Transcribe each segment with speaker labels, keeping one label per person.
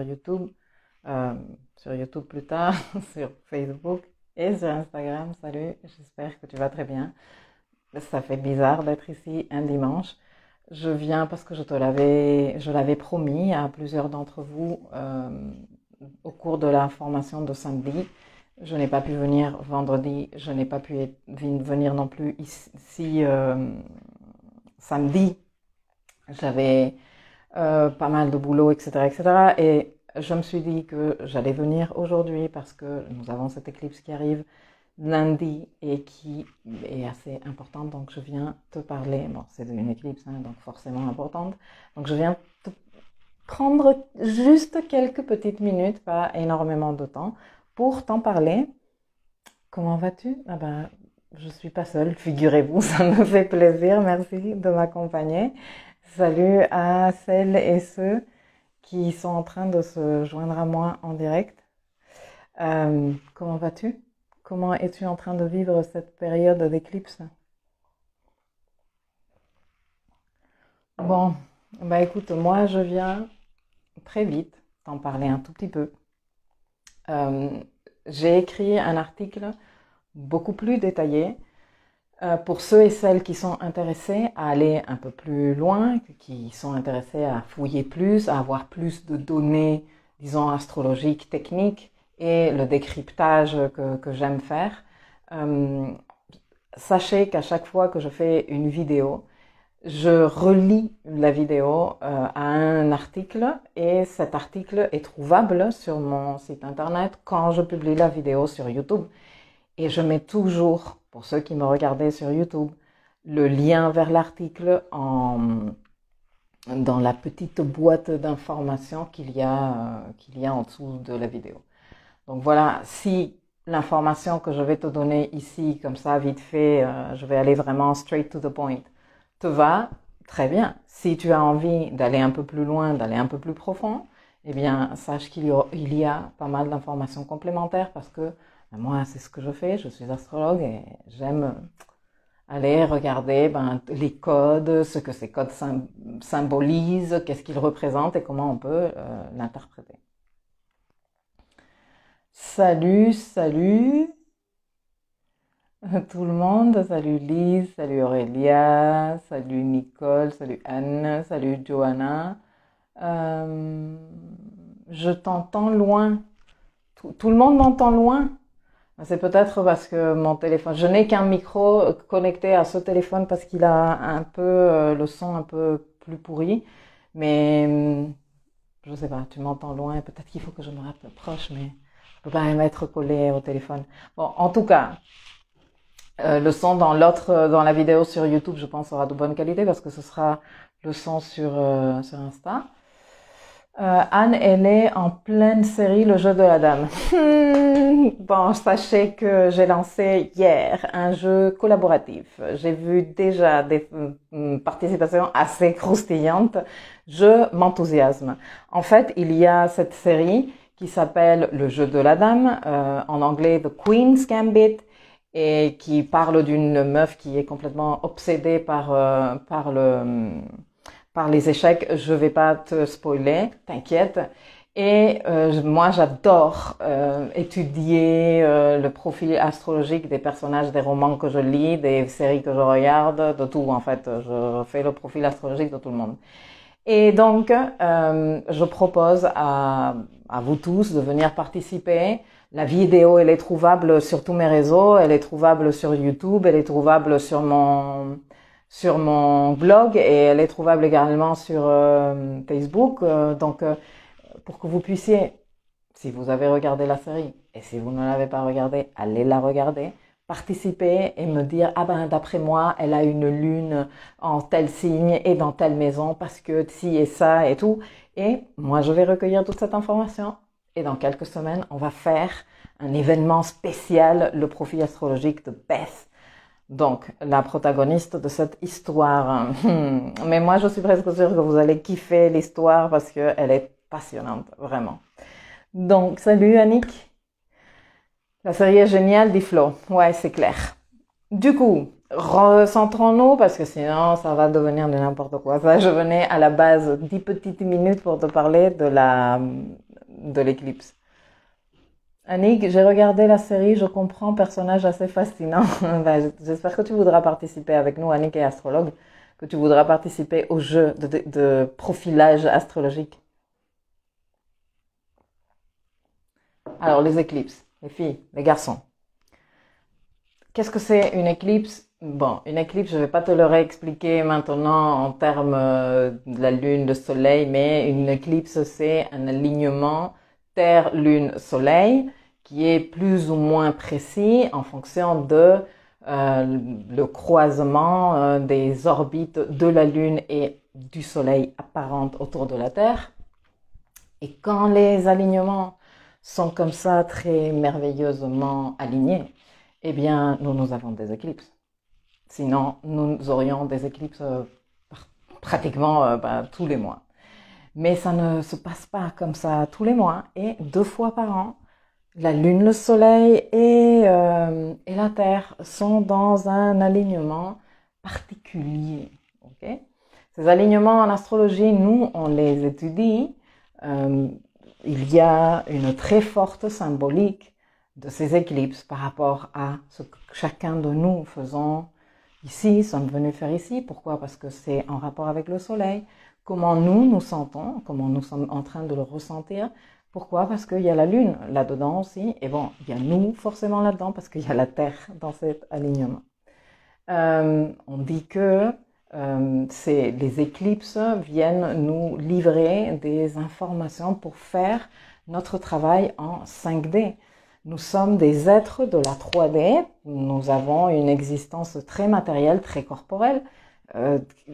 Speaker 1: YouTube, euh, sur YouTube plus tard, sur Facebook et sur Instagram. Salut, j'espère que tu vas très bien. Ça fait bizarre d'être ici un dimanche. Je viens parce que je l'avais promis à plusieurs d'entre vous au cours de la formation de samedi. Je n'ai pas pu venir vendredi, je n'ai pas pu venir non plus ici samedi. J'avais pas mal de boulot, etc., etc. Et je me suis dit que j'allais venir aujourd'hui parce que nous avons cette éclipse qui arrive lundi et qui est assez importante. Donc je viens te parler. Bon, c'est une éclipse, hein, donc forcément importante. Donc je viens te prendre juste quelques petites minutes, pas énormément de temps, pour t'en parler. Comment vas-tu? Ah ben, je suis pas seule, figurez-vous, ça me fait plaisir. Merci de m'accompagner. Salut à celles et ceux qui sont en train de se joindre à moi en direct. Comment vas-tu? Comment es-tu en train de vivre cette période d'éclipse? Bon, bah écoute, moi je viens très vite t'en parler un tout petit peu. Euh, j'ai écrit un article beaucoup plus détaillé pour ceux et celles qui sont intéressés à aller un peu plus loin, qui sont intéressés à fouiller plus, à avoir plus de données, disons, astrologiques, techniques, et le décryptage que j'aime faire. Euh, Sachez qu'à chaque fois que je fais une vidéo, je relis la vidéo à un article et cet article est trouvable sur mon site internet quand je publie la vidéo sur YouTube. Et je mets toujours, pour ceux qui me regardaient sur YouTube, le lien vers l'article dans la petite boîte d'informations qu'il y a en dessous de la vidéo. Donc voilà, si l'information que je vais te donner ici, comme ça, vite fait, je vais aller vraiment straight to the point, te va, très bien. Si tu as envie d'aller un peu plus loin, d'aller un peu plus profond, eh bien, sache qu'il y a pas mal d'informations complémentaires parce que moi, c'est ce que je fais, je suis astrologue et j'aime aller regarder les codes, ce que ces codes symbolisent, qu'est-ce qu'ils représentent et comment on peut l'interpréter. Salut, salut tout le monde, salut Lise, salut Aurélia, salut Nicole, salut Anne, salut Johanna. Euh, je t'entends loin. Tout le monde m'entend loin? C'est peut-être parce que mon téléphone, je n'ai qu'un micro connecté à ce téléphone parce qu'il a un peu le son un peu plus pourri, mais je sais pas, tu m'entends loin, peut-être qu'il faut que je me rapproche, mais je peux pas mettre collé au téléphone. Bon, en tout cas, le son dans la vidéo sur YouTube, je pense, aura de bonne qualité parce que ce sera le son sur Insta. Anne, elle est en pleine série Le jeu de la dame. Bon, sachez que j'ai lancé hier un jeu collaboratif. J'ai vu déjà des participations assez croustillantes. Je m'enthousiasme. En fait, il y a cette série qui s'appelle Le jeu de la dame, en anglais The Queen's Gambit, et qui parle d'une meuf qui est complètement obsédée par les échecs. Je vais pas te spoiler, t'inquiète. Et moi, j'adore étudier le profil astrologique des personnages des romans que je lis, des séries que je regarde, de tout en fait. Je fais le profil astrologique de tout le monde. Et donc, je propose à vous tous de venir participer. La vidéo, elle est trouvable sur tous mes réseaux, elle est trouvable sur YouTube, elle est trouvable sur mon blog et elle est trouvable également sur Facebook. Donc, pour que vous puissiez, si vous avez regardé la série et si vous ne l'avez pas regardée, allez la regarder, participer et me dire « Ah ben, d'après moi, elle a une lune en tel signe et dans telle maison parce que ci et ça et tout. » Et moi, je vais recueillir toute cette information. Et dans quelques semaines, on va faire un événement spécial, le profil astrologique de Beth. Donc, la protagoniste de cette histoire. Mais moi, je suis presque sûre que vous allez kiffer l'histoire parce qu'elle est passionnante, vraiment. Donc, salut Annick. La série est géniale, dit Flo. Ouais, c'est clair. Du coup, recentrons-nous parce que sinon ça va devenir de n'importe quoi. Ça, je venais à la base 10 petites minutes pour te parler de l'éclipse. Annick, j'ai regardé la série, je comprends, personnage assez fascinant. Ben, j'espère que tu voudras participer avec nous, Annick est astrologue, que tu voudras participer au jeu de profilage astrologique. Alors, les éclipses, les filles, les garçons. Qu'est-ce que c'est une éclipse? Bon, une éclipse, je vais pas te le réexpliquer maintenant en termes de la lune, le soleil, mais une éclipse, c'est un alignement Terre, Lune, Soleil qui est plus ou moins précis en fonction de le croisement des orbites de la Lune et du Soleil apparentes autour de la Terre. Et quand les alignements sont comme ça, très merveilleusement alignés, eh bien, nous avons des éclipses. Sinon, nous aurions des éclipses pratiquement tous les mois. Mais ça ne se passe pas comme ça tous les mois. Et 2 fois par an, la Lune, le Soleil et la Terre sont dans un alignement particulier. Okay? Ces alignements en astrologie, nous, on les étudie. Il y a une très forte symbolique de ces éclipses par rapport à ce que chacun de nous faisons ici, sommes venus faire ici. Pourquoi? Parce que c'est en rapport avec le soleil. Comment nous nous sentons, comment nous sommes en train de le ressentir. Pourquoi? Parce qu'il y a la lune là-dedans aussi. Et bon, il y a nous forcément là-dedans parce qu'il y a la terre dans cet alignement. On dit que les éclipses viennent nous livrer des informations pour faire notre travail en 5D. Nous sommes des êtres de la 3D, nous avons une existence très matérielle, très corporelle.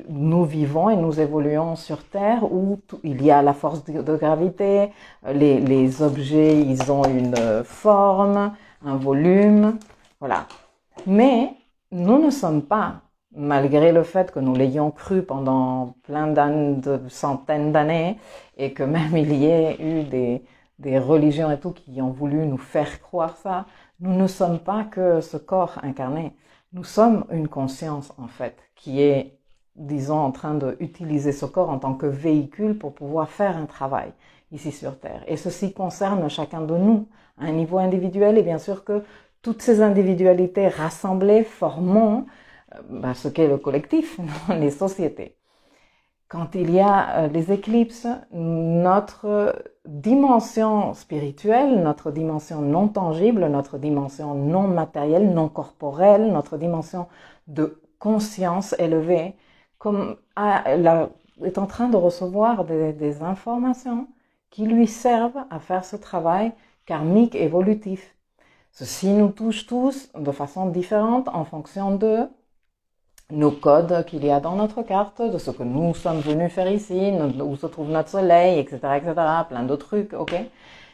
Speaker 1: Nous vivons et nous évoluons sur Terre où il y a la force de gravité, les objets, ils ont une forme, un volume, voilà. Mais nous ne sommes pas, malgré le fait que nous l'ayons cru pendant plein d'années, de centaines d'années, et que même il y ait eu des religions et tout qui ont voulu nous faire croire ça, nous ne sommes pas que ce corps incarné. Nous sommes une conscience, en fait, qui est, disons, en train d'utiliser ce corps en tant que véhicule pour pouvoir faire un travail ici sur Terre. Et ceci concerne chacun de nous, à un niveau individuel, et bien sûr que toutes ces individualités rassemblées formont ce qu'est le collectif, les sociétés. Quand il y a les éclipses, notre dimension spirituelle, notre dimension non tangible, notre dimension non matérielle, non corporelle, notre dimension de conscience élevée, est en train de recevoir des informations qui lui servent à faire ce travail karmique évolutif. Ceci nous touche tous de façon différente en fonction de nos codes qu'il y a dans notre carte, de ce que nous sommes venus faire ici, où se trouve notre soleil, etc., plein de trucs, ok?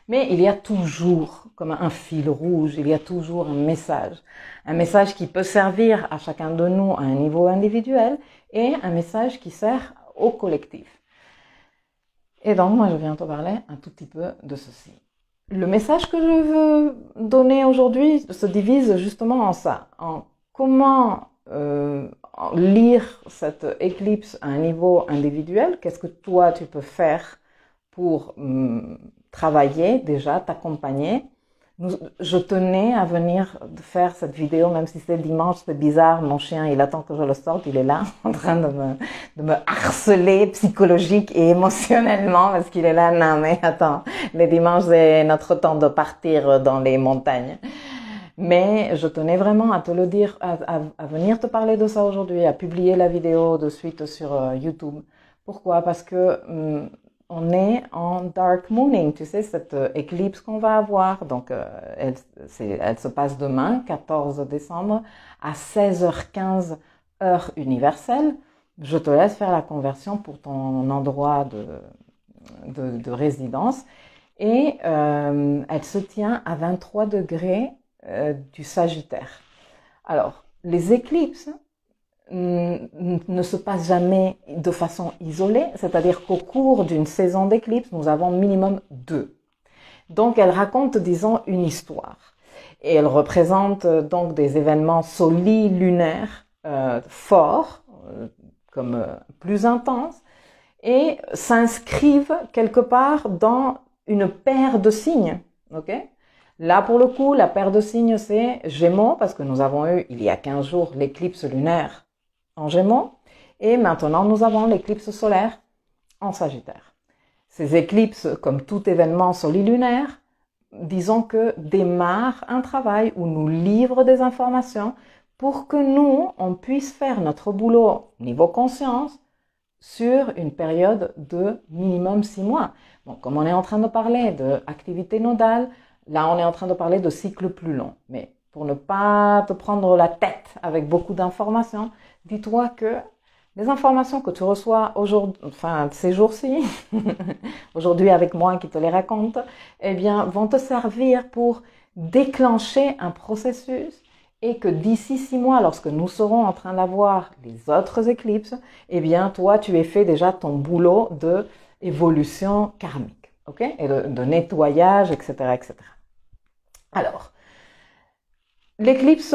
Speaker 1: Mais il y a toujours, comme un fil rouge, il y a toujours un message qui peut servir à chacun de nous à un niveau individuel et un message qui sert au collectif. Et donc, moi, je viens te parler un tout petit peu de ceci. Le message que je veux donner aujourd'hui se divise justement en ça, en comment lire cette éclipse à un niveau individuel, qu'est-ce que toi tu peux faire pour travailler déjà, t'accompagner. Je tenais à venir faire cette vidéo, même si c'est dimanche, c'est bizarre, mon chien il attend que je le sorte, il est là en train de me harceler psychologique et émotionnellement parce qu'il est là, non mais attends, les dimanches c'est notre temps de partir dans les montagnes. Mais je tenais vraiment à te le dire, à venir te parler de ça aujourd'hui, à publier la vidéo de suite sur YouTube. Pourquoi? Parce que on est en dark mooning, tu sais, cette éclipse qu'on va avoir. Donc, elle se passe demain, 14 décembre, à 16h15 heure universelle. Je te laisse faire la conversion pour ton endroit de résidence. Et elle se tient à 23 degrés du Sagittaire. Alors, les éclipses ne se passent jamais de façon isolée, c'est-à-dire qu'au cours d'une saison d'éclipse, nous avons minimum 2. Donc, elles racontent, disons, une histoire. Et elles représentent donc des événements solilunaires forts, plus intenses, et s'inscrivent quelque part dans une paire de signes. Ok? Là, pour le coup, la paire de signes, c'est Gémeaux, parce que nous avons eu, il y a 15 jours, l'éclipse lunaire en Gémeaux, et maintenant, nous avons l'éclipse solaire en Sagittaire. Ces éclipses, comme tout événement solilunaire, disons que démarre un travail où nous livre des informations pour que nous, on puisse faire notre boulot niveau conscience sur une période de minimum 6 mois. Bon, comme on est en train de parler d'activité nodale, là on est en train de parler de cycles plus longs. Mais pour ne pas te prendre la tête avec beaucoup d'informations, dis-toi que les informations que tu reçois aujourd'hui, enfin ces jours-ci, aujourd'hui avec moi qui te les raconte, eh bien, vont te servir pour déclencher un processus et que d'ici 6 mois, lorsque nous serons en train d'avoir les autres éclipses, eh bien, toi, tu aies fait déjà ton boulot de évolution karmique, ok? Et de nettoyage, etc., etc. Alors, l'éclipse,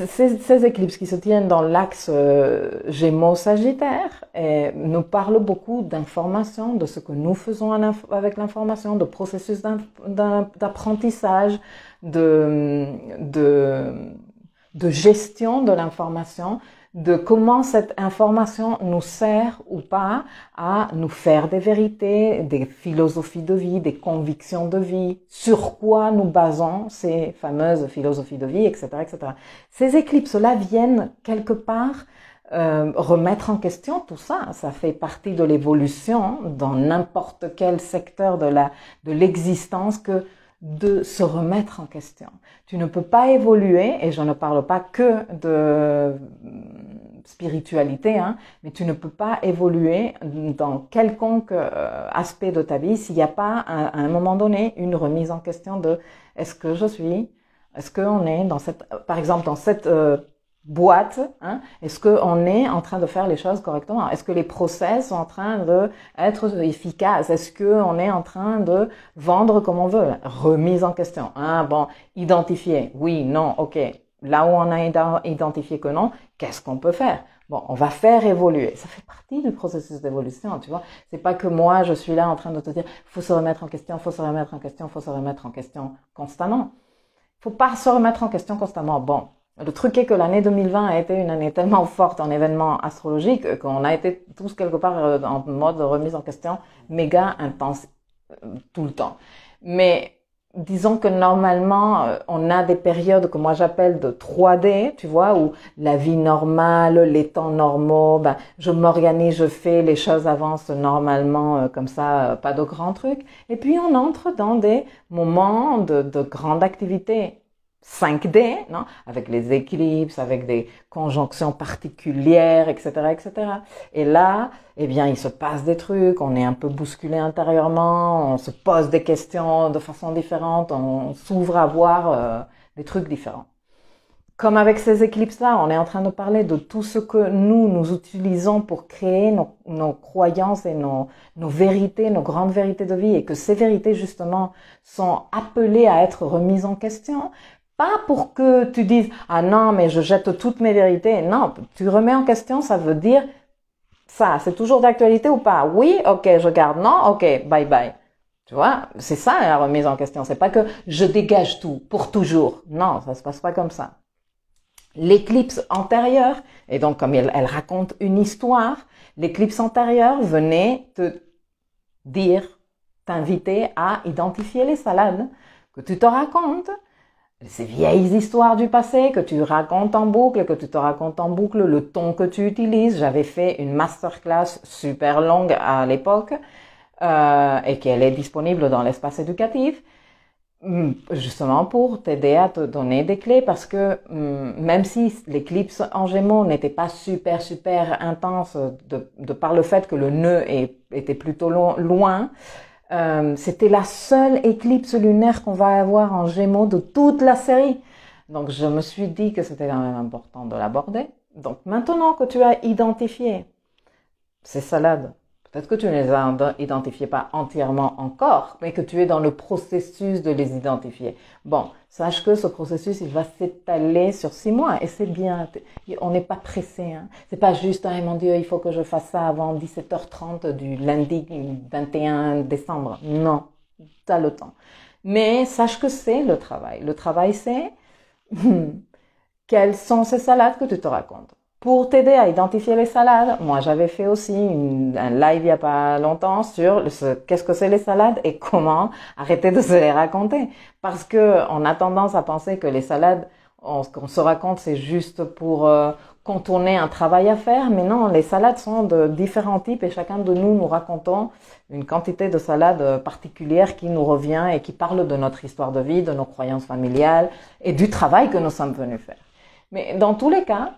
Speaker 1: ces éclipses qui se tiennent dans l'axe Gémeaux-Sagittaire nous parlent beaucoup d'informations, de ce que nous faisons avec l'information, de processus d'apprentissage, de gestion de l'information, de comment cette information nous sert ou pas à nous faire des vérités, des philosophies de vie, des convictions de vie, sur quoi nous basons ces fameuses philosophies de vie, etc., etc. Ces éclipses-là viennent quelque part remettre en question tout ça. Ça fait partie de l'évolution dans n'importe quel secteur de l'existence que de se remettre en question. Tu ne peux pas évoluer, et je ne parle pas que de spiritualité, hein, mais tu ne peux pas évoluer dans quelconque aspect de ta vie s'il n'y a pas à un moment donné une remise en question de est-ce qu'on est dans cette, par exemple dans cette boîte, hein, est-ce qu'on est en train de faire les choses correctement? Est-ce que les process sont en train d'être efficaces? Est-ce qu'on est en train de vendre comme on veut? Remise en question. Hein, bon, identifier. Oui, non, ok. Là où on a identifié que non, qu'est-ce qu'on peut faire? Bon, on va faire évoluer. Ça fait partie du processus d'évolution, tu vois. C'est pas que moi, je suis là en train de te dire, faut se remettre en question, faut se remettre en question, faut se remettre en question constamment. Faut pas se remettre en question constamment. Bon. Le truc est que l'année 2020 a été une année tellement forte en événements astrologiques qu'on a été tous quelque part en mode remise en question méga intense tout le temps. Mais disons que normalement, on a des périodes que moi j'appelle de 3D, tu vois, où la vie normale, les temps normaux, ben, je m'organise, je fais, les choses avancent normalement comme ça, pas de grands trucs. Et puis on entre dans des moments de grande activité. 5D, non, avec les éclipses, avec des conjonctions particulières, etc., etc. Et là, eh bien, il se passe des trucs, on est un peu bousculé intérieurement, on se pose des questions de façon différente, on s'ouvre à voir des trucs différents. Comme avec ces éclipses-là, on est en train de parler de tout ce que nous utilisons pour créer nos croyances et nos vérités, nos grandes vérités de vie, et que ces vérités, justement, sont appelées à être remises en question. Pas pour que tu dises « Ah non, mais je jette toutes mes vérités ». Non, tu remets en question, ça veut dire ça, c'est toujours d'actualité ou pas? Oui, ok, je garde. Non, ok, bye bye. Tu vois, c'est ça la remise en question. C'est pas que je dégage tout pour toujours. Non, ça se passe pas comme ça. L'éclipse antérieure, et donc comme elle raconte une histoire, l'éclipse antérieure venait te dire, t'inviter à identifier les salades que tu te racontes, ces vieilles histoires du passé que tu racontes en boucle, que tu te racontes en boucle, le ton que tu utilises. J'avais fait une masterclass super longue à l'époque et qu'elle est disponible dans l'espace éducatif, justement pour t'aider à te donner des clés, parce que même si l'éclipse en Gémeaux n'était pas super intense de par le fait que le nœud était plutôt loin, c'était la seule éclipse lunaire qu'on va avoir en Gémeaux de toute la série. Donc je me suis dit que c'était quand même important de l'aborder. Donc maintenant que tu as identifié ces salades, Peut-être que tu ne les as identifiés pas entièrement encore, mais que tu es dans le processus de les identifier. Bon, sache que ce processus, il va s'étaler sur 6 mois et c'est bien. On n'est pas pressé. Hein. C'est pas juste, oh mon Dieu, il faut que je fasse ça avant 17h30 du lundi 21 décembre. Non, tu as le temps. Mais sache que c'est le travail. Le travail, c'est quelles sont ces salades que tu te racontes. Pour t'aider à identifier les salades, moi j'avais fait aussi un live il y a pas longtemps sur qu'est-ce que c'est les salades et comment arrêter de se les raconter. Parce que on a tendance à penser que les salades, qu'on se raconte, c'est juste pour contourner un travail à faire. Mais non, les salades sont de différents types et chacun de nous racontons une quantité de salades particulière qui nous revient et qui parle de notre histoire de vie, de nos croyances familiales et du travail que nous sommes venus faire. Mais dans tous les cas,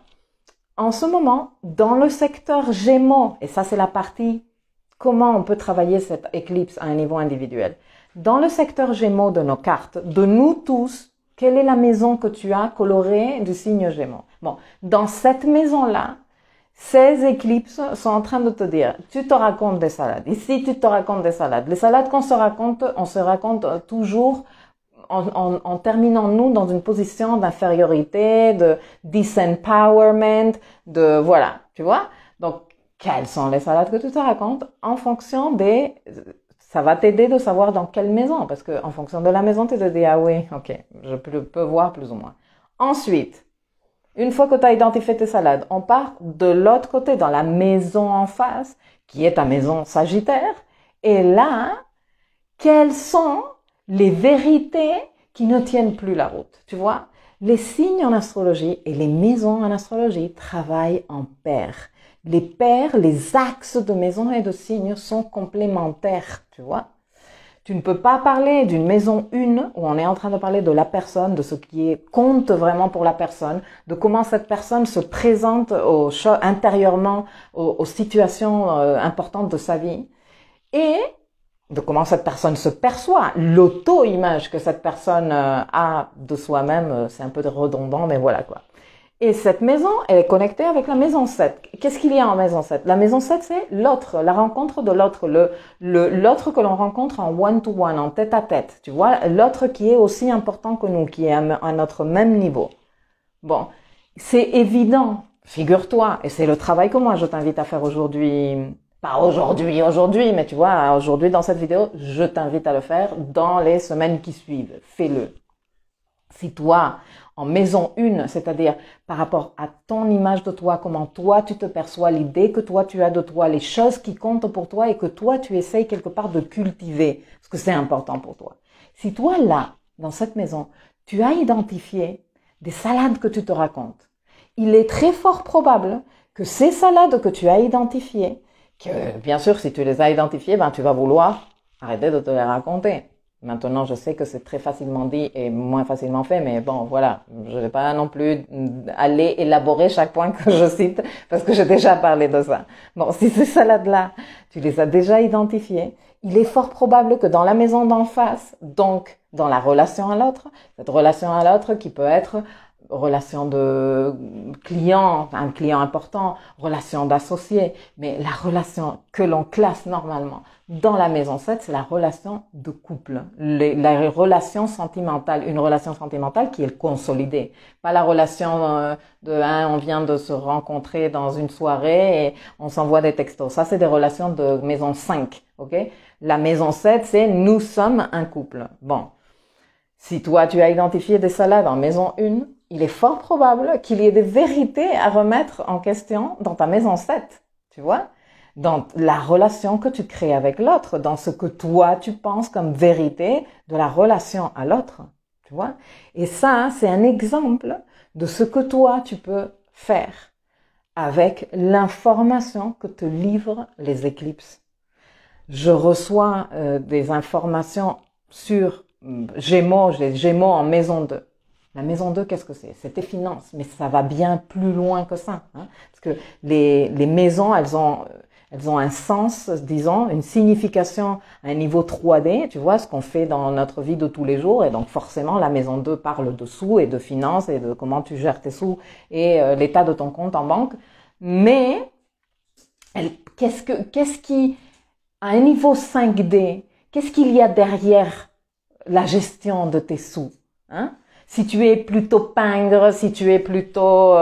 Speaker 1: en ce moment, dans le secteur Gémeaux, et ça c'est la partie comment on peut travailler cette éclipse à un niveau individuel. Dans le secteur Gémeaux de nos cartes, de nous tous, quelle est la maison que tu as colorée du signe Gémeaux? Bon, dans cette maison-là, ces éclipses sont en train de te dire, tu te racontes des salades. Ici, tu te racontes des salades. Les salades qu'on se raconte, on se raconte toujours en terminant nous dans une position d'infériorité, de disempowerment, de voilà, tu vois. Donc, quelles sont les salades que tu te racontes en fonction des... Ça va t'aider de savoir dans quelle maison, parce que en fonction de la maison, tu te dis, ah oui, ok, je peux voir plus ou moins. Ensuite, une fois que tu as identifié tes salades, on part de l'autre côté, dans la maison en face, qui est ta maison Sagittaire, et là, quelles sont les vérités qui ne tiennent plus la route, tu vois. Les signes en astrologie et les maisons en astrologie travaillent en paire. Les paires, les axes de maisons et de signes sont complémentaires, tu vois. Tu ne peux pas parler d'une maison 1 où on est en train de parler de la personne, de ce qui compte vraiment pour la personne, de comment cette personne se présente intérieurement aux situations importantes de sa vie et de comment cette personne se perçoit, l'auto-image que cette personne a de soi-même, c'est un peu redondant, mais voilà quoi. Et cette maison, elle est connectée avec la maison 7. Qu'est-ce qu'il y a en maison 7? La maison 7, c'est l'autre, la rencontre de l'autre, l'autre que l'on rencontre en one-to-one, en tête-à-tête. Tu vois, l'autre qui est aussi important que nous, qui est à notre même niveau. Bon, c'est évident, figure-toi, et c'est le travail que moi je t'invite à faire aujourd'hui. Pas aujourd'hui, mais tu vois, aujourd'hui dans cette vidéo, je t'invite à le faire dans les semaines qui suivent. Fais-le. Si toi, en maison 1, c'est-à-dire par rapport à ton image de toi, comment toi tu te perçois, l'idée que toi tu as de toi, les choses qui comptent pour toi et que toi tu essayes quelque part de cultiver, parce que c'est important pour toi. Si toi là, dans cette maison, tu as identifié des salades que tu te racontes, il est très fort probable que ces salades que tu as identifiées, que bien sûr si tu les as identifiées, ben tu vas vouloir arrêter de te les raconter. Maintenant, je sais que c'est très facilement dit et moins facilement fait, mais bon, voilà. Je ne vais pas non plus aller élaborer chaque point que je cite parce que j'ai déjà parlé de ça. Bon, si ces salades-là, tu les as déjà identifiées, il est fort probable que dans la maison d'en face, donc dans la relation à l'autre, cette relation à l'autre qui peut être relation de client, un client important, relation d'associé, mais la relation que l'on classe normalement dans la maison 7, c'est la relation de couple, la relation sentimentale, une relation sentimentale qui est consolidée, pas la relation on vient de se rencontrer dans une soirée et on s'envoie des textos. Ça, c'est des relations de maison 5, ok? La maison 7, c'est nous sommes un couple. Bon. Si toi, tu as identifié des salades en maison 1, il est fort probable qu'il y ait des vérités à remettre en question dans ta maison 7, tu vois, dans la relation que tu crées avec l'autre, dans ce que toi, tu penses comme vérité de la relation à l'autre, tu vois. Et ça, c'est un exemple de ce que toi, tu peux faire avec l'information que te livrent les éclipses. Je reçois des informations sur Gémeaux, j'ai Gémeaux en maison 2. La maison 2, qu'est-ce que c'est? C'est tes finances, mais ça va bien plus loin que ça. Hein, parce que les maisons, elles ont un sens, disons, une signification à un niveau 3D, tu vois, ce qu'on fait dans notre vie de tous les jours. Et donc forcément, la maison 2 parle de sous et de finances et de comment tu gères tes sous et l'état de ton compte en banque. Mais qu'est-ce qui à un niveau 5D, qu'est-ce qu'il y a derrière la gestion de tes sous, hein? Si tu es plutôt pingre, si tu es plutôt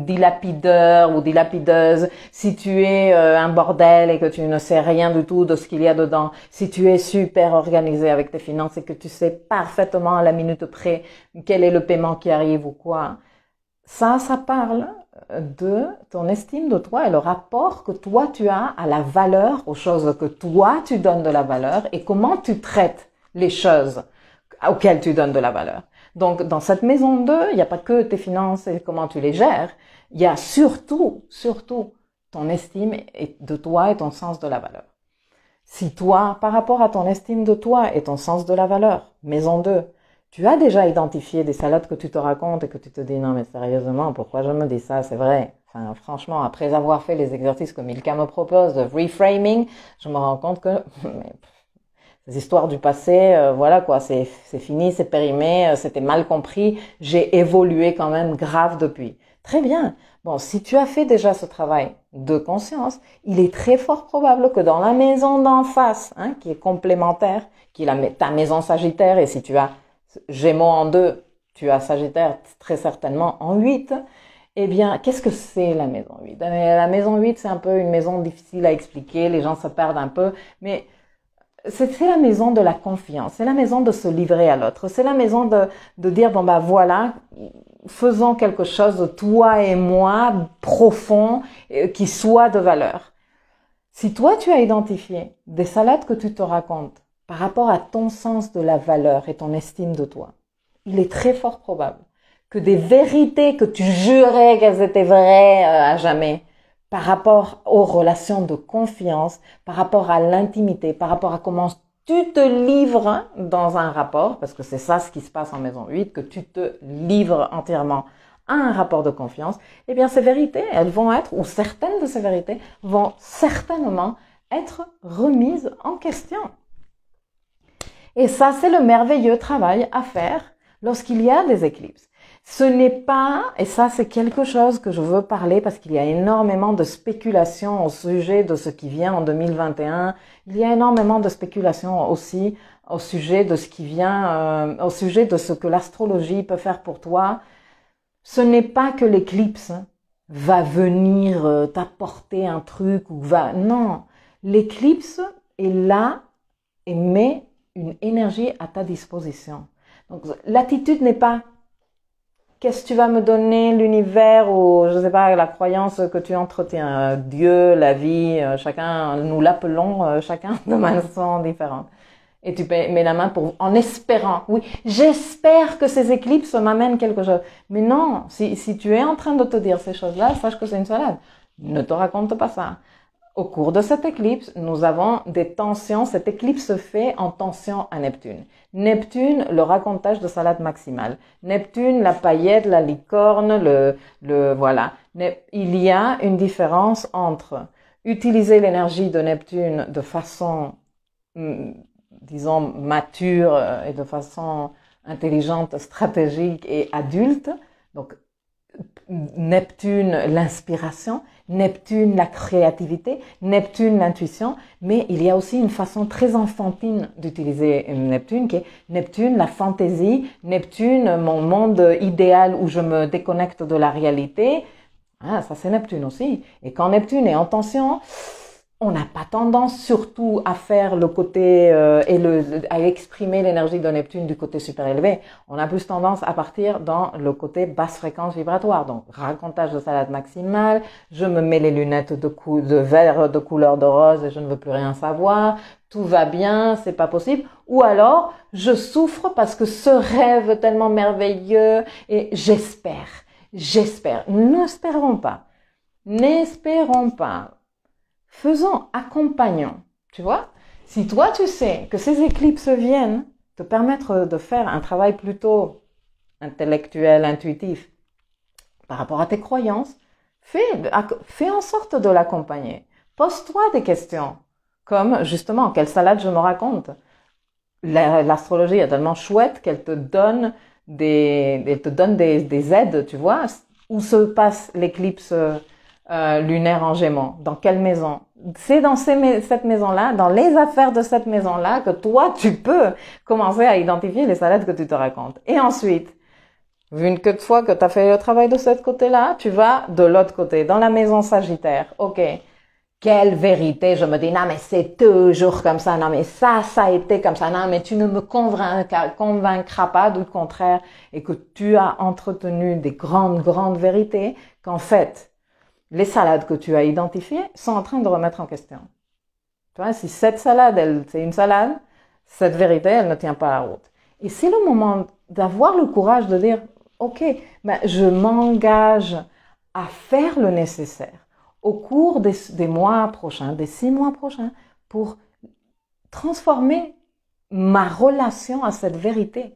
Speaker 1: dilapideur ou dilapideuse, si tu es un bordel et que tu ne sais rien du tout de ce qu'il y a dedans, si tu es super organisé avec tes finances et que tu sais parfaitement à la minute près quel est le paiement qui arrive ou quoi, ça parle de ton estime de toi et le rapport que toi tu as à la valeur, aux choses que toi tu donnes de la valeur et comment tu traites les choses auxquelles tu donnes de la valeur. Donc, dans cette maison 2, il n'y a pas que tes finances et comment tu les gères, il y a surtout ton estime de toi et ton sens de la valeur. Si toi, par rapport à ton estime de toi et ton sens de la valeur, maison 2, tu as déjà identifié des salades que tu te racontes et que tu te dis, non mais sérieusement, pourquoi je me dis ça, c'est vrai. Enfin, franchement, après avoir fait les exercices que Milka me propose de reframing, je me rends compte que ces histoires du passé, voilà quoi, c'est fini, c'est périmé, c'était mal compris, j'ai évolué quand même grave depuis. Très bien. Bon, si tu as fait déjà ce travail de conscience, il est très fort probable que dans la maison d'en face, hein, qui est complémentaire, qui est ta maison Sagittaire, et si tu as Gémeaux en 2, tu as Sagittaire très certainement en 8, eh bien, qu'est-ce que c'est la maison 8? La maison 8, c'est un peu une maison difficile à expliquer, les gens se perdent un peu, mais c'est la maison de la confiance, c'est la maison de se livrer à l'autre, c'est la maison de dire, bon bah voilà, faisons quelque chose de toi et moi, profond, qui soit de valeur. Si toi tu as identifié des salades que tu te racontes par rapport à ton sens de la valeur et ton estime de toi, il est très fort probable que des vérités que tu jurais qu'elles étaient vraies à jamais, par rapport aux relations de confiance, par rapport à l'intimité, par rapport à comment tu te livres dans un rapport, parce que c'est ça ce qui se passe en maison 8, que tu te livres entièrement à un rapport de confiance, eh bien ces vérités, elles vont être, ou certaines de ces vérités, vont certainement être remises en question. Et ça, c'est le merveilleux travail à faire lorsqu'il y a des éclipses. Ce n'est pas, et ça c'est quelque chose que je veux parler parce qu'il y a énormément de spéculations au sujet de ce qui vient en 2021. Il y a énormément de spéculations aussi au sujet de ce qui vient, au sujet de ce que l'astrologie peut faire pour toi. Ce n'est pas que l'éclipse va venir t'apporter un truc ou va... Non, l'éclipse est là et met une énergie à ta disposition. Donc l'attitude n'est pas qu'est-ce que tu vas me donner, l'univers ou, je sais pas, la croyance que tu entretiens, Dieu, la vie, chacun, nous l'appelons chacun de façon différente. Et tu mets la main en espérant, oui, j'espère que ces éclipses m'amènent quelque chose. Mais non, si tu es en train de te dire ces choses-là, sache que c'est une salade. Ne te raconte pas ça. Au cours de cette éclipse, nous avons des tensions. Cette éclipse se fait en tension à Neptune. Neptune, le racontage de salade maximale. Neptune, la paillette, la licorne, voilà. Il y a une différence entre utiliser l'énergie de Neptune de façon, disons, mature et de façon intelligente, stratégique et adulte. Donc, Neptune, l'inspiration, Neptune, la créativité, Neptune, l'intuition, mais il y a aussi une façon très enfantine d'utiliser Neptune, qui est Neptune, la fantaisie, Neptune, mon monde idéal où je me déconnecte de la réalité. Ah, ça c'est Neptune aussi. Et quand Neptune est en tension, on n'a pas tendance surtout à faire le côté à exprimer l'énergie de Neptune du côté super élevé. On a plus tendance à partir dans le côté basse fréquence vibratoire. Donc racontage de salade maximale, je me mets les lunettes de verre de couleur de rose et je ne veux plus rien savoir. Tout va bien, c'est pas possible. Ou alors je souffre parce que ce rêve tellement merveilleux et j'espère. N'espérons pas. Faisons, accompagnons, tu vois. Si toi, tu sais que ces éclipses viennent te permettre de faire un travail plutôt intellectuel, intuitif, par rapport à tes croyances, fais en sorte de l'accompagner. Pose-toi des questions, comme justement, quelle salade je me raconte. L'astrologie est tellement chouette qu'elle te donne des aides, tu vois, où se passe l'éclipse lunaire en Gémeaux, dans quelle maison, c'est dans cette maison-là, dans les affaires de cette maison-là, que toi, tu peux commencer à identifier les salades que tu te racontes. Et ensuite, une fois que tu as fait le travail de ce côté-là, tu vas de l'autre côté, dans la maison Sagittaire. Ok, quelle vérité, je me dis, non mais c'est toujours comme ça, non mais ça a été comme ça, non mais tu ne me convaincras pas du contraire, et que tu as entretenu des grandes vérités, qu'en fait, les salades que tu as identifiées sont en train de remettre en question. Tu vois, si cette salade, c'est une salade, cette vérité, elle ne tient pas la route. Et c'est le moment d'avoir le courage de dire, ok, ben je m'engage à faire le nécessaire au cours des mois prochains, des 6 mois prochains, pour transformer ma relation à cette vérité.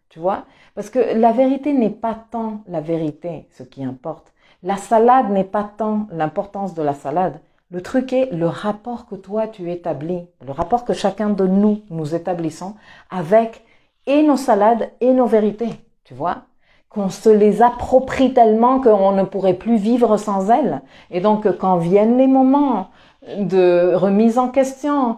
Speaker 1: Tu vois? Parce que la vérité n'est pas tant la vérité, ce qui importe. La salade n'est pas tant l'importance de la salade. Le truc est le rapport que toi tu établis, le rapport que chacun de nous établissons avec et nos salades et nos vérités. Tu vois? Qu'on se les approprie tellement qu'on ne pourrait plus vivre sans elles. Et donc, quand viennent les moments de remise en question,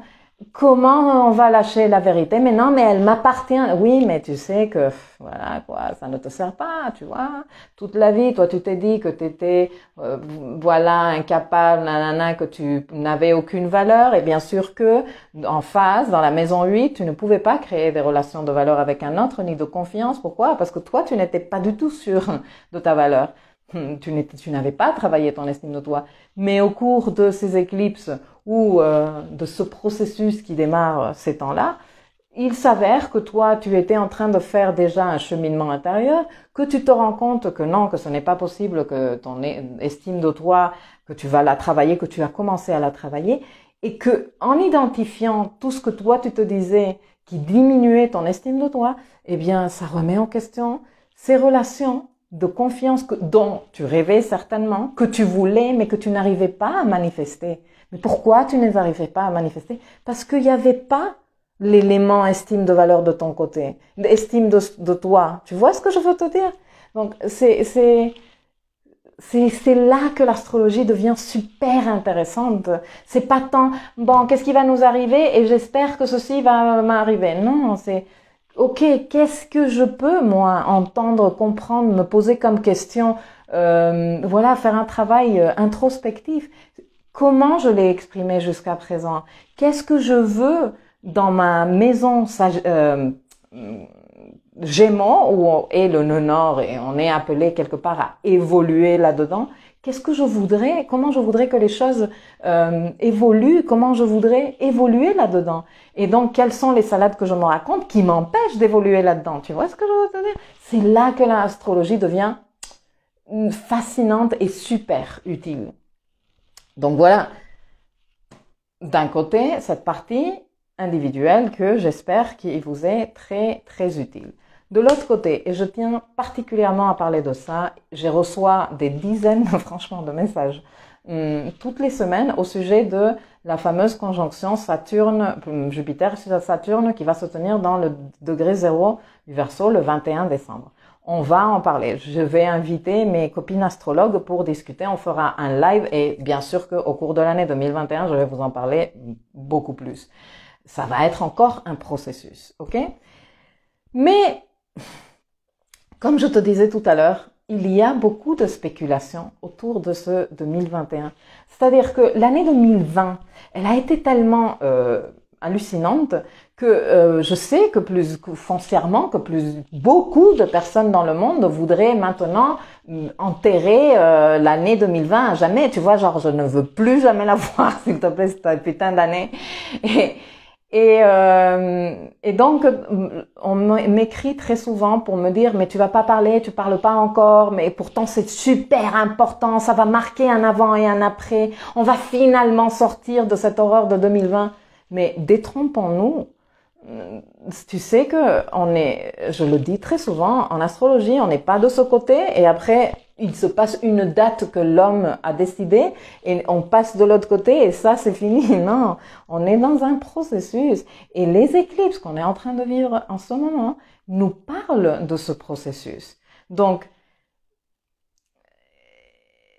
Speaker 1: comment on va lâcher la vérité? Mais non, mais elle m'appartient. Oui, mais tu sais que, voilà, quoi, ça ne te sert pas, tu vois. Toute la vie, toi, tu t'es dit que tu étais, voilà, incapable, nanana, que tu n'avais aucune valeur. Et bien sûr que, en face, dans la maison 8, tu ne pouvais pas créer des relations de valeur avec un autre, ni de confiance. Pourquoi? Parce que toi, tu n'étais pas du tout sûr de ta valeur. Tu n'avais pas travaillé ton estime de toi. Mais au cours de ces éclipses ou de ce processus qui démarre ces temps-là, il s'avère que toi, tu étais en train de faire déjà un cheminement intérieur, que tu te rends compte que non, que ce n'est pas possible, que ton estime de toi, que tu vas la travailler, que tu as commencé à la travailler, et que en identifiant tout ce que toi tu te disais qui diminuait ton estime de toi, eh bien, ça remet en question ces relations de confiance dont tu rêvais certainement, que tu voulais, mais que tu n'arrivais pas à manifester. Mais pourquoi tu n'arrivais pas à manifester? Parce qu'il n'y avait pas l'élément estime de valeur de ton côté, estime de toi. Tu vois ce que je veux te dire? Donc, c'est là que l'astrologie devient super intéressante. C'est pas tant, bon, qu'est-ce qui va nous arriver et j'espère que ceci va m'arriver. Non, c'est, ok, qu'est-ce que je peux, moi, entendre, comprendre, me poser comme question, voilà, faire un travail introspectif. Comment je l'ai exprimé jusqu'à présent? Qu'est-ce que je veux dans ma maison Gémeaux, où est le nœud nord et on est appelé quelque part à évoluer là-dedans? Qu'est-ce que je voudrais? Comment je voudrais que les choses évoluent? Comment je voudrais évoluer là-dedans? Et donc, quelles sont les salades que je me raconte qui m'empêchent d'évoluer là-dedans? Tu vois ce que je veux te dire? C'est là que l'astrologie devient fascinante et super utile. Donc voilà, d'un côté, cette partie individuelle que j'espère qu'il vous est très, très utile. De l'autre côté, et je tiens particulièrement à parler de ça, je reçois des dizaines, franchement, de messages toutes les semaines au sujet de la fameuse conjonction Jupiter-Saturne qui va se tenir dans le degré 0 du Verseau le 21 décembre. On va en parler. Je vais inviter mes copines astrologues pour discuter. On fera un live et bien sûr qu'au cours de l'année 2021, je vais vous en parler beaucoup plus. Ça va être encore un processus, ok? Mais, comme je te disais tout à l'heure, il y a beaucoup de spéculations autour de ce 2021. C'est-à-dire que l'année 2020, elle a été tellement hallucinante que je sais que foncièrement, beaucoup de personnes dans le monde voudraient maintenant enterrer l'année 2020 à jamais. Tu vois, genre, je ne veux plus jamais la voir, s'il te plaît, cette putain d'année. Et donc, on m'écrit très souvent pour me dire, mais tu vas pas parler, tu parles pas encore, mais pourtant c'est super important, ça va marquer un avant et un après, on va finalement sortir de cette horreur de 2020. Mais détrompons-nous. Tu sais que je le dis très souvent, en astrologie, on n'est pas de ce côté et après, il se passe une date que l'homme a décidée et on passe de l'autre côté et ça, c'est fini. Non, on est dans un processus et les éclipses qu'on est en train de vivre en ce moment nous parlent de ce processus. Donc,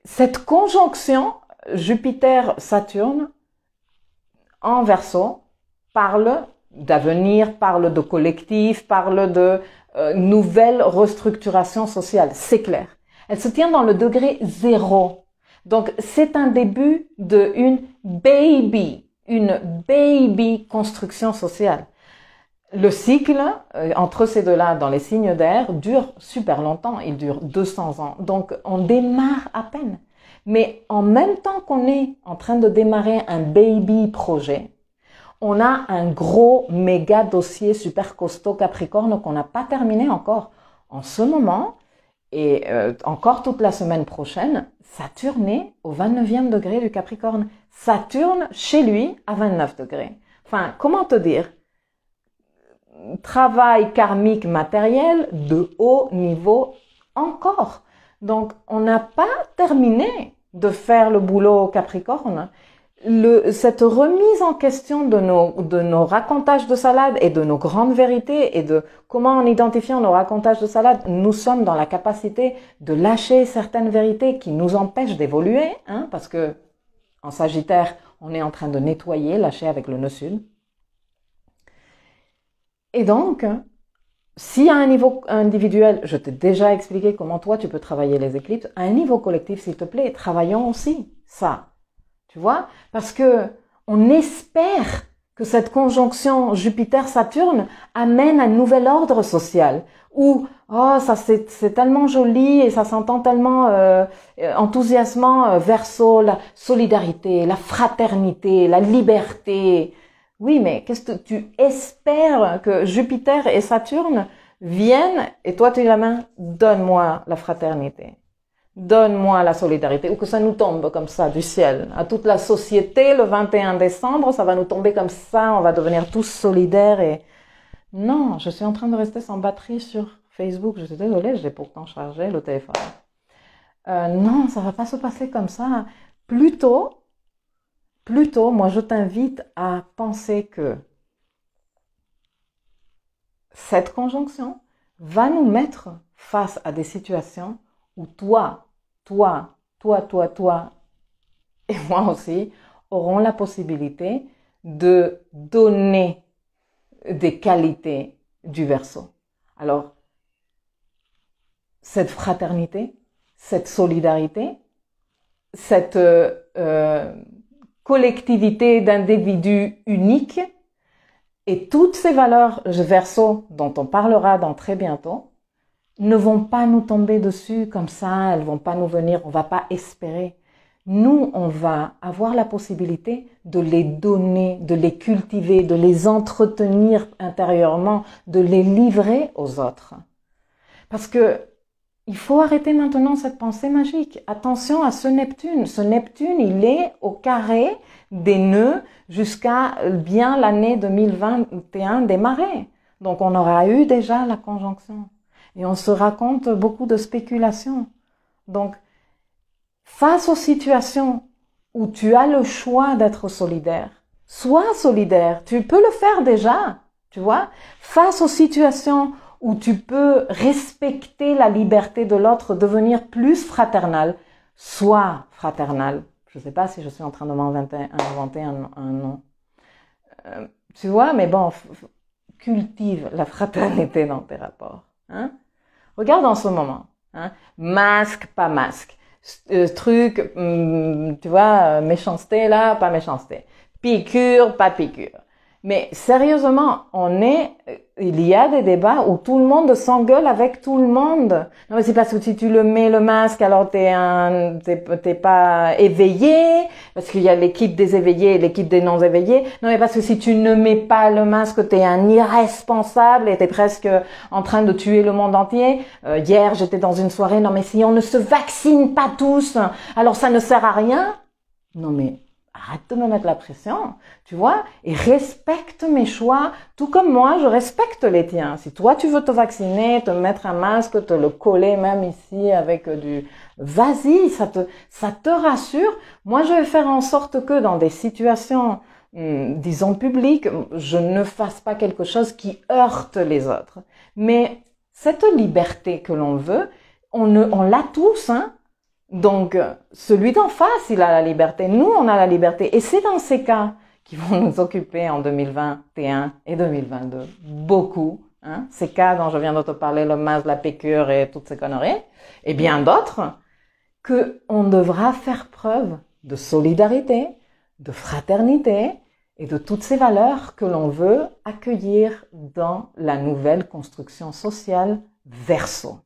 Speaker 1: cette conjonction Jupiter-Saturne en Verseau parle d'avenir, parle de collectif, parle de nouvelle restructuration sociale, c'est clair. Elle se tient dans le degré 0. Donc, c'est un début d'une baby construction sociale. Le cycle, entre ces deux-là, dans les signes d'air, dure super longtemps. Il dure 200 ans. Donc, on démarre à peine. Mais en même temps qu'on est en train de démarrer un baby projet, on a un gros méga dossier super costaud Capricorne qu'on n'a pas terminé encore. En ce moment, et encore toute la semaine prochaine, Saturne est au 29e degré du Capricorne. Saturne, chez lui, à 29 degrés. Enfin, comment te dire? Travail karmique matériel de haut niveau encore. Donc, on n'a pas terminé de faire le boulot Capricorne. Cette remise en question de nos racontages de salade et de nos grandes vérités et de comment en identifiant nos racontages de salade, nous sommes dans la capacité de lâcher certaines vérités qui nous empêchent d'évoluer, hein, parce que en Sagittaire, on est en train de nettoyer, lâcher avec le nœud sud. Et donc, si à un niveau individuel, je t'ai déjà expliqué comment toi tu peux travailler les éclipses, à un niveau collectif, s'il te plaît, travaillons aussi ça. Tu vois? Parce que on espère que cette conjonction Jupiter-Saturne amène un nouvel ordre social où oh ça c'est tellement joli et ça s'entend tellement enthousiasmant Verseau, la solidarité, la fraternité, la liberté. Oui, mais qu'est-ce que tu espères que Jupiter et Saturne viennent et toi tu es la main, donne-moi la fraternité. Donne-moi la solidarité, ou que ça nous tombe comme ça du ciel. À toute la société, le 21 décembre, ça va nous tomber comme ça, on va devenir tous solidaires et... Non, je suis en train de rester sans batterie sur Facebook. Je suis désolée, j'ai pourtant chargé le téléphone. Non, ça va pas se passer comme ça. Plutôt, moi je t'invite à penser que cette conjonction va nous mettre face à des situations où toi et moi aussi auront la possibilité de donner des qualités du Verseau. Alors, cette fraternité, cette solidarité, cette collectivité d'individus uniques et toutes ces valeurs Verseau dont on parlera dans très bientôt, ne vont pas nous tomber dessus comme ça, elles vont pas nous venir, on va pas espérer. Nous, on va avoir la possibilité de les donner, de les cultiver, de les entretenir intérieurement, de les livrer aux autres. Parce que il faut arrêter maintenant cette pensée magique. Attention à ce Neptune. Ce Neptune, il est au carré des nœuds jusqu'à bien l'année 2021 démarrer. Donc on aura eu déjà la conjonction. Et on se raconte beaucoup de spéculations. Donc, face aux situations où tu as le choix d'être solidaire, sois solidaire. Tu peux le faire déjà, tu vois. Face aux situations où tu peux respecter la liberté de l'autre, devenir plus fraternel, sois fraternel. Je ne sais pas si je suis en train de m'inventer un nom. Tu vois, mais bon, cultive la fraternité dans tes rapports. Hein? Regarde en ce moment, hein, masque, pas masque, truc, tu vois, méchanceté là, pas méchanceté, piqûre, pas piqûre. Mais sérieusement, il y a des débats où tout le monde s'engueule avec tout le monde. Non, mais c'est parce que si tu le mets le masque, alors t'es pas éveillé, parce qu'il y a l'équipe des éveillés et l'équipe des non éveillés. Non, mais parce que si tu ne mets pas le masque, t'es un irresponsable et t'es presque en train de tuer le monde entier. Hier, j'étais dans une soirée, non mais si on ne se vaccine pas tous, alors ça ne sert à rien. Non mais arrête de me mettre la pression, tu vois, et respecte mes choix, tout comme moi, je respecte les tiens. Si toi, tu veux te vacciner, te mettre un masque, te le coller même ici avec du... Vas-y, ça te rassure. Moi, je vais faire en sorte que dans des situations, disons publiques, je ne fasse pas quelque chose qui heurte les autres. Mais cette liberté que l'on veut, on l'a tous, hein. Donc, celui d'en face, il a la liberté. Nous, on a la liberté. Et c'est dans ces cas qui vont nous occuper en 2021 et 2022. Beaucoup. Hein, ces cas dont je viens de te parler, le masque, la piqûre et toutes ces conneries, et bien d'autres, que on devra faire preuve de solidarité, de fraternité et de toutes ces valeurs que l'on veut accueillir dans la nouvelle construction sociale Verseau.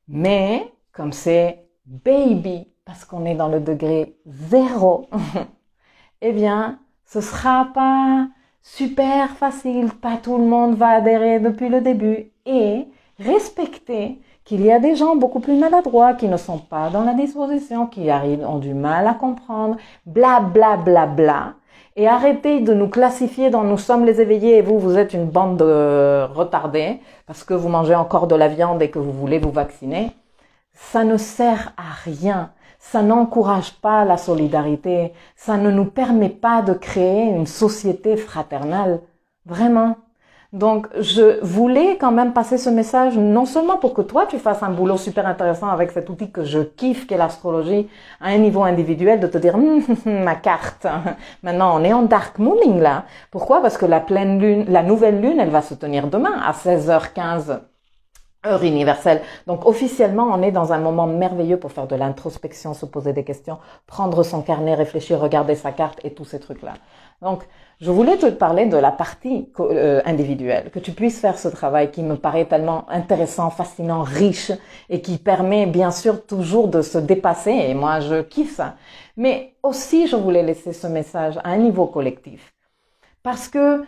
Speaker 1: Mais, comme c'est baby, parce qu'on est dans le degré 0, eh bien, ce sera pas super facile, pas tout le monde va adhérer depuis le début. Et respecter qu'il y a des gens beaucoup plus maladroits qui ne sont pas dans la disposition, qui ont du mal à comprendre, bla bla bla bla. Et arrêtez de nous classifier dans nous sommes les éveillés et vous, vous êtes une bande de retardés parce que vous mangez encore de la viande et que vous voulez vous vacciner. Ça ne sert à rien. Ça n'encourage pas la solidarité. Ça ne nous permet pas de créer une société fraternelle. Vraiment. Donc, je voulais quand même passer ce message, non seulement pour que toi, tu fasses un boulot super intéressant avec cet outil que je kiffe, qu'est l'astrologie, à un niveau individuel, de te dire, ma carte. Maintenant, on est en dark mooning, là. Pourquoi? Parce que la pleine lune, la nouvelle lune, elle va se tenir demain à 16h15. Heure universelle. Donc officiellement, on est dans un moment merveilleux pour faire de l'introspection, se poser des questions, prendre son carnet, réfléchir, regarder sa carte et tous ces trucs-là. Donc, je voulais te parler de la partie individuelle, que tu puisses faire ce travail qui me paraît tellement intéressant, fascinant, riche et qui permet bien sûr toujours de se dépasser et moi je kiffe ça. Mais aussi, je voulais laisser ce message à un niveau collectif parce que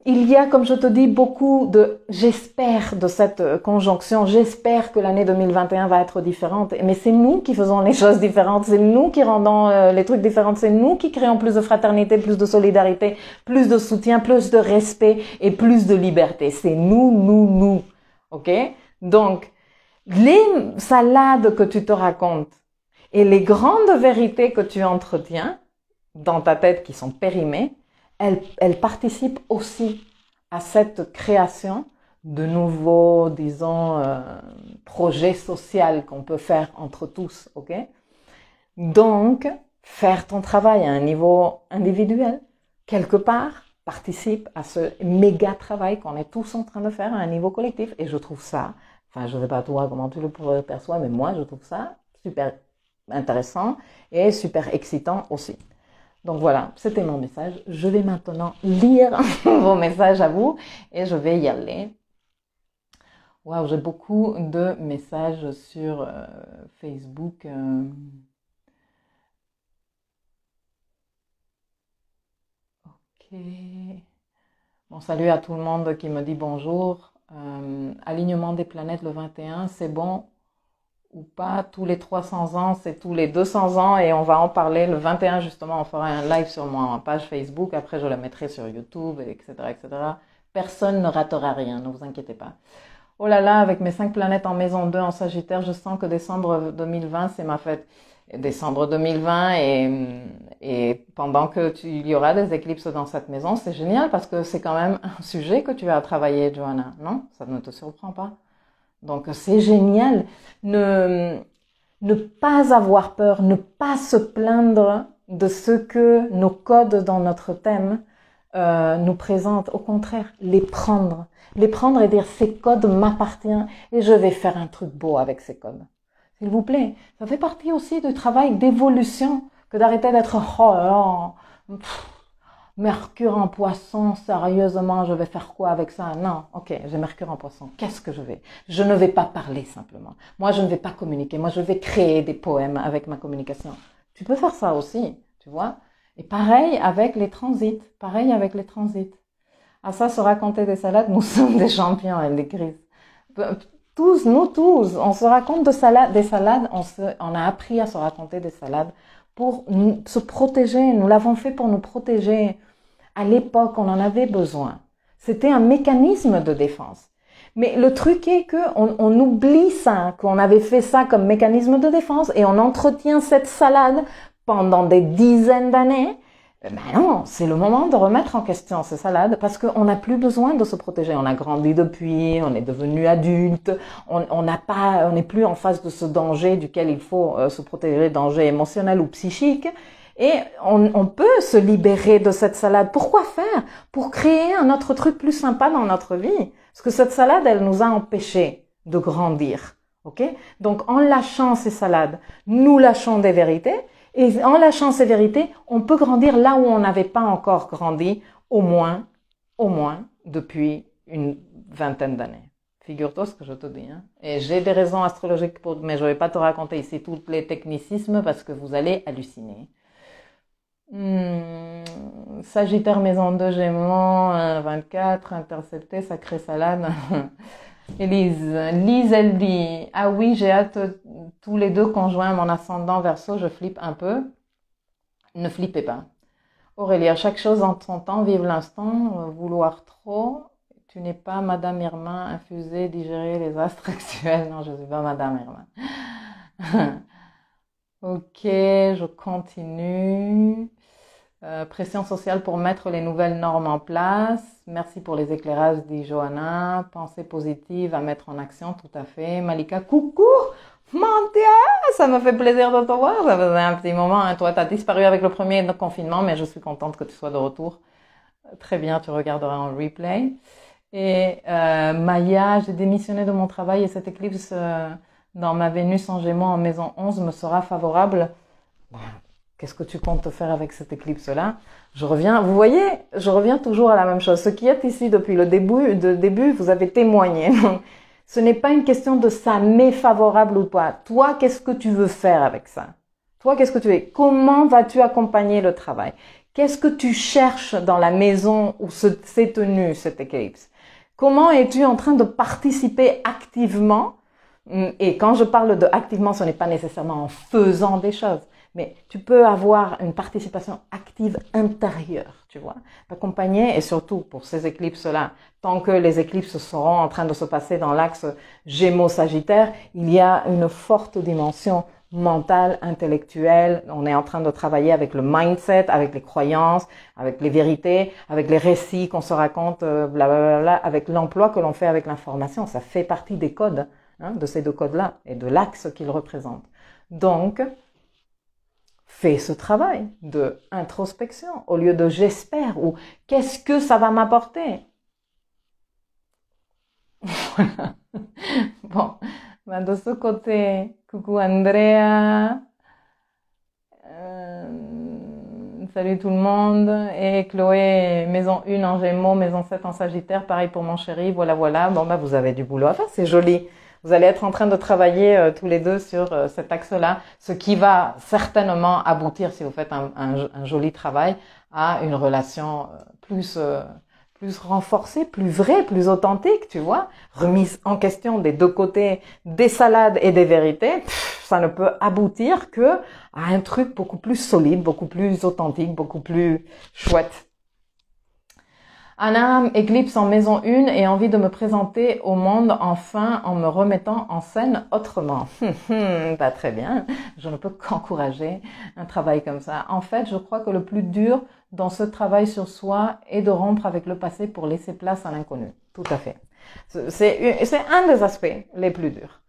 Speaker 1: il y a, comme je te dis, beaucoup de j'espère de cette conjonction. J'espère que l'année 2021 va être différente. Mais c'est nous qui faisons les choses différentes. C'est nous qui rendons les trucs différents. C'est nous qui créons plus de fraternité, plus de solidarité, plus de soutien, plus de respect et plus de liberté. C'est nous. OK? Donc, les salades que tu te racontes et les grandes vérités que tu entretiens dans ta tête qui sont périmées, elle participe aussi à cette création de nouveaux, disons, projets sociaux qu'on peut faire entre tous, ok? Donc, faire ton travail à un niveau individuel, quelque part, participe à ce méga travail qu'on est tous en train de faire à un niveau collectif. Et je trouve ça, enfin, je ne sais pas toi comment tu le perçois, mais moi, je trouve ça super intéressant et super excitant aussi. Donc voilà, c'était mon message. Je vais maintenant lire vos messages à vous et je vais y aller. Waouh, j'ai beaucoup de messages sur Facebook. Ok. Bon, salut à tout le monde qui me dit bonjour. Alignement des planètes le 21, c'est bon ou pas, tous les 300 ans, c'est tous les 200 ans et on va en parler le 21 justement, on fera un live sur ma page Facebook, après je le mettrai sur YouTube, etc., etc. Personne ne ratera rien, ne vous inquiétez pas. Oh là là, avec mes 5 planètes en maison 2 en Sagittaire, je sens que décembre 2020, c'est ma fête. Décembre 2020 et pendant que il y aura des éclipses dans cette maison, c'est génial parce que c'est quand même un sujet que tu as travaillé, Johanna, non? Ça ne te surprend pas? Donc c'est génial. Ne pas avoir peur, ne pas se plaindre de ce que nos codes dans notre thème nous présentent. Au contraire, les prendre et dire ces codes m'appartiennent et je vais faire un truc beau avec ces codes. S'il vous plaît, ça fait partie aussi du travail d'évolution que d'arrêter d'être Mercure en poisson, sérieusement, je vais faire quoi avec ça? Non, ok, j'ai Mercure en poisson. Qu'est-ce que je vais? Je ne vais pas parler simplement. Moi, je ne vais pas communiquer. Moi, je vais créer des poèmes avec ma communication. Tu peux faire ça aussi, tu vois? Et pareil avec les transits. À ça, se raconter des salades, nous sommes des champions, elle écrit. Nous tous, on se raconte des salades, on a appris à se raconter des salades pour se protéger. Nous l'avons fait pour nous protéger. À l'époque, on en avait besoin. C'était un mécanisme de défense. Mais le truc est qu'on oublie ça, qu'on avait fait ça comme mécanisme de défense et on entretient cette salade pendant des dizaines d'années. Ben non, c'est le moment de remettre en question ces salades parce qu'on n'a plus besoin de se protéger. On a grandi depuis, on est devenu adulte, on n'est plus en face de ce danger duquel il faut se protéger, danger émotionnel ou psychique. Et on peut se libérer de cette salade. Pourquoi faire? Pour créer un autre truc plus sympa dans notre vie. Parce que cette salade, elle nous a empêchés de grandir. Ok? Donc, en lâchant ces salades, nous lâchons des vérités. Et en lâchant ces vérités, on peut grandir là où on n'avait pas encore grandi, au moins, depuis une vingtaine d'années. Figure-toi ce que je te dis. Hein. Et j'ai des raisons astrologiques, mais je ne vais pas te raconter ici tous les technicismes parce que vous allez halluciner. Sagittaire maison 2 Gémeaux, 24, intercepté, sacré salade. Lise, elle dit, ah oui, j'ai hâte tous les deux conjoints, mon ascendant Verseau, je flippe un peu. Ne flippez pas. Aurélie, à chaque chose en son temps, vive l'instant, vouloir trop. Tu n'es pas Madame Irma, infuser, digérer les astres actuels. Non, je ne suis pas Madame Irma. Ok, je continue. Pression sociale pour mettre les nouvelles normes en place. Merci pour les éclairages, dit Johanna. Pensée positive à mettre en action, tout à fait. Malika, coucou! Mon Dieu, ça me fait plaisir de te voir. Ça faisait un petit moment. Hein. Toi, tu as disparu avec le premier confinement, mais je suis contente que tu sois de retour. Très bien, tu regarderas en replay. Et Maya, j'ai démissionné de mon travail et cette éclipse dans ma Vénus en Gémeaux en maison 11 me sera favorable. Qu'est-ce que tu comptes faire avec cette éclipse-là? Vous voyez, je reviens toujours à la même chose. Ce qui est ici depuis le début, vous avez témoigné. Donc, ce n'est pas une question de ça m'est favorable ou pas. Toi, qu'est-ce que tu veux faire avec ça? Toi, qu'est-ce que tu veux? Comment vas-tu accompagner le travail? Qu'est-ce que tu cherches dans la maison où s'est tenue cette éclipse? Comment es-tu en train de participer activement? Et quand je parle de activement, ce n'est pas nécessairement en faisant des choses. Mais tu peux avoir une participation active intérieure, tu vois, t'accompagner et surtout pour ces éclipses-là, tant que les éclipses seront en train de se passer dans l'axe Gémeaux-Sagittaire, il y a une forte dimension mentale, intellectuelle. On est en train de travailler avec le mindset, avec les croyances, avec les vérités, avec les récits qu'on se raconte, blablabla, avec l'emploi que l'on fait avec l'information. Ça fait partie des codes, hein, de ces deux codes-là et de l'axe qu'ils représentent. Donc, fais ce travail de introspection au lieu de j'espère ou qu'est-ce que ça va m'apporter. Voilà. Bon, ben de ce côté, coucou Andrea, salut tout le monde, et Chloé, maison 1 en Gémeaux, maison 7 en Sagittaire, pareil pour mon chéri, voilà, voilà, bon ben vous avez du boulot à faire, c'est joli. Vous allez être en train de travailler tous les deux sur cet axe-là, ce qui va certainement aboutir, si vous faites un joli travail, à une relation plus renforcée, plus vraie, plus authentique, tu vois, remise en question des deux côtés des salades et des vérités. Ça ne peut aboutir que à un truc beaucoup plus solide, beaucoup plus authentique, beaucoup plus chouette. Anna, éclipse en maison 1 et envie de me présenter au monde enfin en me remettant en scène autrement. Pas très bien, je ne peux qu'encourager un travail comme ça. En fait, je crois que le plus dur dans ce travail sur soi est de rompre avec le passé pour laisser place à l'inconnu. Tout à fait. C'est un des aspects les plus durs.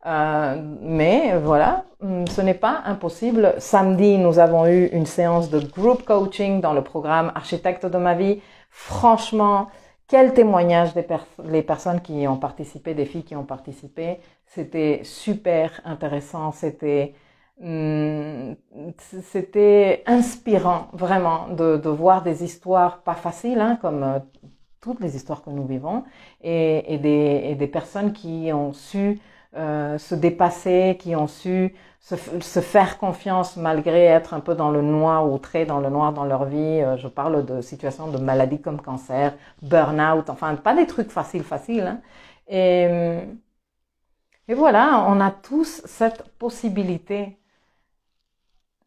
Speaker 1: Mais voilà, ce n'est pas impossible. Samedi, nous avons eu une séance de group coaching dans le programme Architecte de ma vie. Franchement, quel témoignage les personnes qui ont participé, des filles qui ont participé. C'était super intéressant, c'était inspirant vraiment de voir des histoires pas faciles, hein, comme toutes les histoires que nous vivons, et des personnes qui ont su se dépasser, qui ont su se faire confiance malgré être un peu dans le noir ou très dans le noir dans leur vie. Je parle de situations de maladies comme cancer, burn-out, enfin pas des trucs faciles, hein. Et voilà, on a tous cette possibilité,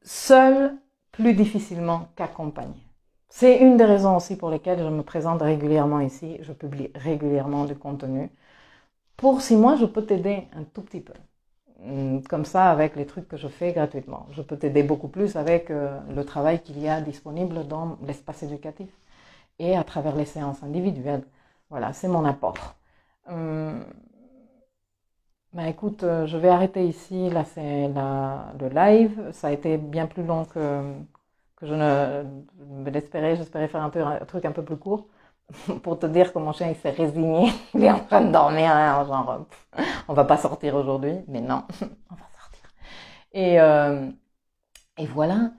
Speaker 1: seul plus difficilement qu'accompagné. C'est une des raisons aussi pour lesquelles je me présente régulièrement ici, je publie régulièrement du contenu. Pour 6 mois, je peux t'aider un tout petit peu. Comme ça, avec les trucs que je fais gratuitement. Je peux t'aider beaucoup plus avec le travail qu'il y a disponible dans l'espace éducatif et à travers les séances individuelles. Voilà, c'est mon apport. Écoute, je vais arrêter ici. Là, c'est le live. Ça a été bien plus long que je ne l'espérais. J'espérais faire un truc un peu plus court pour te dire que mon chien il s'est résigné. Il est en train de dormir, hein, genre on va pas sortir aujourd'hui, mais non, on va sortir. Et, euh, et voilà.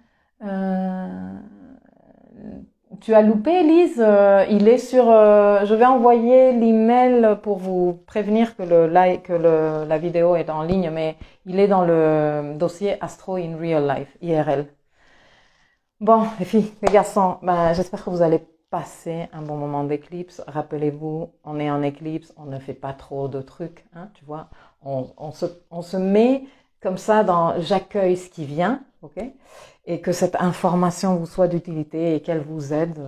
Speaker 1: Euh, Tu as loupé, Elise. Il est sur. Je vais envoyer l'email pour vous prévenir que la vidéo est en ligne, mais il est dans le dossier Astro in Real Life, IRL. Bon, les filles, les garçons, ben, j'espère que vous allez passer un bon moment d'éclipse. Rappelez-vous, on est en éclipse, on ne fait pas trop de trucs, hein, tu vois. On se met comme ça dans j'accueille ce qui vient, ok? Et que cette information vous soit d'utilité et qu'elle vous aide,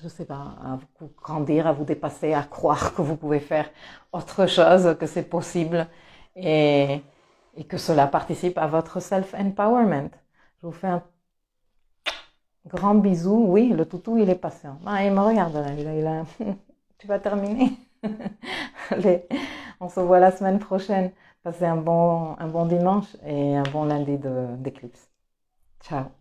Speaker 1: je sais pas, à vous grandir, à vous dépasser, à croire que vous pouvez faire autre chose, que c'est possible et, et que cela participe à votre self-empowerment. Je vous fais un grand bisou. Oui, le toutou, il est patient. Ah, il me regarde là, tu vas terminer. Allez, on se voit la semaine prochaine. Passez un bon dimanche et un bon lundi d'éclipse. Ciao.